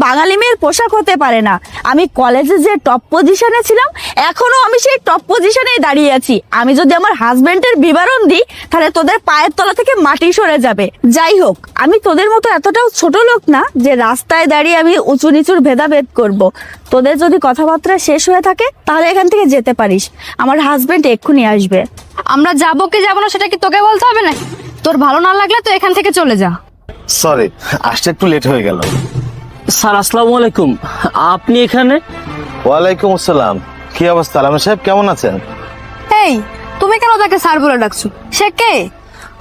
বাঙালি মেয়ের পোশাক হতে পারে না। আমি কলেজে যে টপ পজিশনে ছিলাম, এখনো আমি সেই টপ পজিশনেই দাঁড়িয়ে আছি। আমি যদি আমার হাজবেন্ডের বিবরণ দিই, তাহলে তোদের পায়ের তলা থেকে মাটি সরে যাবে। যাই হোক, আমি তোদের মতো এতটাও ছোট লোক না যে রাস্তায় দাঁড়িয়ে আমি উঁচু নিচুর ভেদাভেদ করব। তোদের যদি কথাবার্তা শেষ হয়ে থাকে, তাহলে এখান থেকে যেতে পারিস। আমার হাজবেন্ড এক্ষুনি আসবে। আমরা যাবো কি যাবো না সেটা কি তোকে বলতে হবে না? তোর ভালো না লাগলে তো এখান থেকে চলে যা। সরি, আসতে একটু লেট হয়ে গেল। স্যার আসসালামু আলাইকুম, আপনি এখানে? ওয়ালাইকুম আসসালাম। কি অবস্থা আলম সাহেব, কেমন আছেন? এই, তুমি কেন তাকে স্যার বলে ডাকছো? সে কে?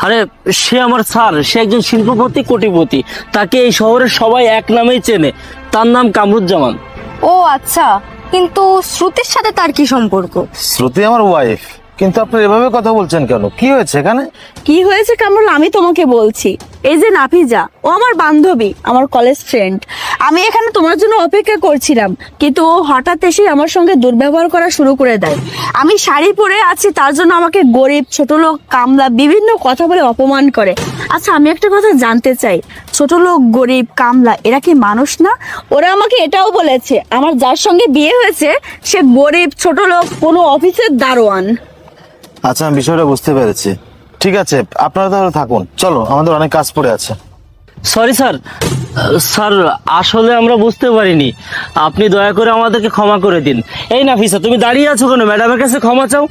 আরে সে আমার স্যার, সে একজন শিল্পপতি, কোটিপতি। তাকে এই শহরের সবাই এক নামেই চেনে। তার নাম কামরুজ্জামান। ও আচ্ছা, কিন্তু শ্রুতির সাথে তার কি সম্পর্ক? শ্রুতি আমার ওয়াইফ। কিন্তু আপনি এভাবে কথা বলছেন কেন? কি হয়েছে এখানে? কি হয়েছে কামরুল, আমি তোমাকে বলছি। এই যে নাফিজা, ও আমার বান্ধবী, আমার কলেজ ফ্রেন্ড। আমি এখানে তোমার জন্য অপেক্ষা করছিলাম, কিন্তু ও হঠাৎ এসে আমার সঙ্গে দুর্ব্যবহার করা শুরু করে দেয়। আমি শাড়ি পরে আছি তার জন্য আমাকে গরিব, ছোট লোক, কামলা বিভিন্ন কথা বলে অপমান করে। আচ্ছা, আমি একটা কথা জানতে চাই, ছোট লোক, গরিব, কামলা এরা কি মানুষ না? ওরা আমাকে এটাও বলেছে আমার যার সঙ্গে বিয়ে হয়েছে সে গরিব, ছোট লোক, কোনো অফিসের দারোয়ান। আচ্ছা, আমি বিষয়টা বুঝতে পেরেছি। ঠিক আছে, আপনারা তাহলে থাকুন, চলো, আমাদের অনেক কাজ পড়ে আছে। সরি স্যার, স্যার আসলে আমরা বুঝতে পারিনি। আপনি দয়া করে আমাদেরকে ক্ষমা করে দিন। এই নাফিসা, তুমি দাঁড়িয়ে আছো কেন? ম্যাডামের কাছে ক্ষমা চাও।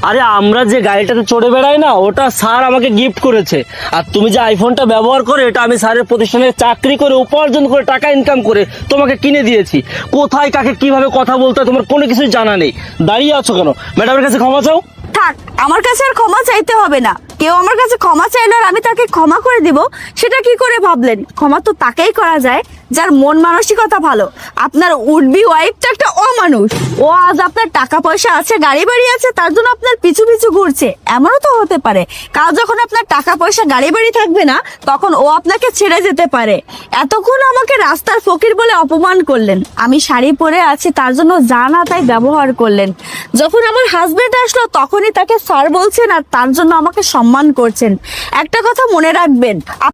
আরে আমরা যে গাড়িটাতে চড়ে বেড়াই না, ওটা স্যার আমাকে গিফট করেছে। আর তুমি যে আইফোনটা ব্যবহার করে, এটা আমি স্যারের প্রতিষ্ঠানে চাকরি করে উপার্জন করে টাকা ইনকাম করে তোমাকে কিনে দিয়েছি। কোথায় কাকে কিভাবে কথা বলতে হয় তোমার কোনো কিছুই জানা নেই। দাঁড়িয়ে আছো কেন? ম্যাডামের কাছে ক্ষমা চাও। থাক, আমার কাছে আর ক্ষমা চাইতে হবে না। কেউ আমার কাছে ক্ষমা চাইলে আর আমি তাকে ক্ষমা করে দিব, সেটা কি করে ভাবলেন? ক্ষমা তো তাকেই করা যায় যার মন মানসিকতা ভালো। আপনার উডবি ওয়াইফটা একটা অমানুষ। ও আজ আপনার টাকা পয়সা আছে, গাড়ি বাড়ি আছে, তার জন্য আপনার পিছু পিছু ঘুরছে। এমনও তো হতে পারে কাল যখন আপনার টাকা পয়সা, গাড়ি বাড়ি থাকবে না, তখন ও আপনাকে ছেড়ে যেতে পারে। এতক্ষণ আমাকে রাস্তার ফকির বলে অপমান করলেন। আমি শাড়ি পরে আছি তার জন্য যা না তাই ব্যবহার করলেন। যখন আমার হাজবেন্ড আসলো, তখনই তাকে স্যার বলছেন আর তার জন্য আমাকে সম্মান করছেন। একটা কথা মনে রাখবেন,